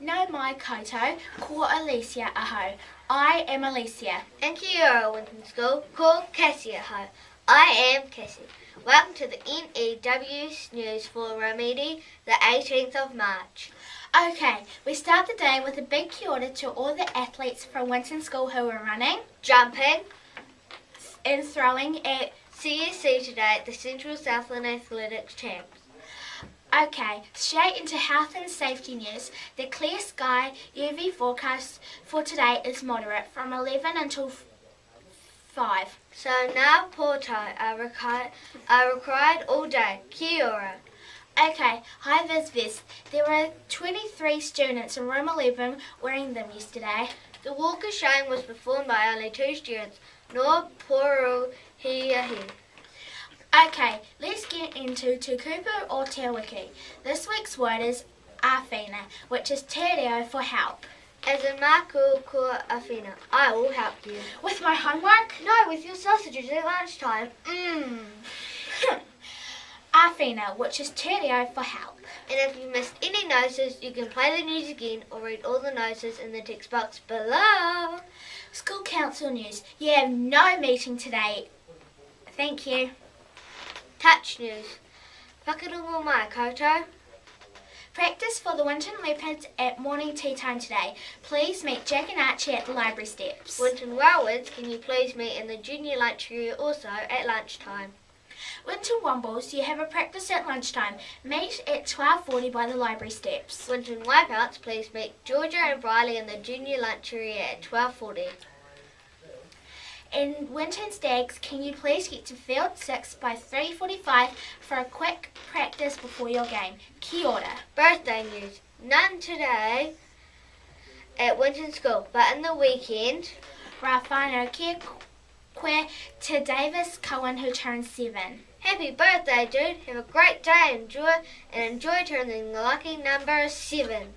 No mai koutou, ko Olesia ahau. I am Olesia. And kia ora, Winton School, ko Cassie ahau. I am Cassie. Welcome to the N.E.W.S news for Ramidi, the 18th of March. Okay, we start the day with a big kia ora to all the athletes from Winton School who are running, Jumping, and throwing at CSC today at the Central Southland Athletics Champs. Okay, straight into health and safety news. The clear sky UV forecast for today is moderate from 11 until 5. So now potae are required all day. Kia ora. Okay, HI VIZ VESTS. There were 23 students in room 11 wearing them yesterday. The walk of shame was performed by only 2 students, no poro'hea'hea. Okay, let's get into kupu or te wiki. This week's word is ahau, which is te reo for help. As in Maku ko awhina, I will help you. With my homework? No, with your sausages at lunchtime. Ahau, which is te reo for help. And if you missed any notices, you can play the news again or read all the notices in the text box below. School council news. You have no meeting today. Thank you. Touch news. Whakarongo mai koutou. Practice for the Winton Leopards at morning tea time today. Please meet Jack and Archie at the library steps. Winton Wellwards, can you please meet in the junior lunch area also at lunchtime? Winton Wombles, you have a practice at lunchtime. Meet at 12:40 by the library steps. Winton Wipeouts, please meet Georgia and Briley in the junior lunch area at 12:40. And Winton Stags, can you please get to field 6 by 3:45 for a quick practice before your game? Kia ora. Birthday news. None today at Winton School, but in the weekend, Ra whānau kia koe to Davis Cohen who turns 7. Happy birthday, dude. Have a great day and enjoy turning the lucky number 7.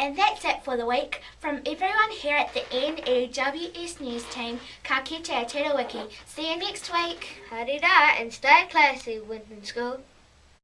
And that's it for the week. From everyone here at the N.E.W.S news team, ka kite Aotearoa Wiki. See you next week. Haere rā and stay classy, Winton School.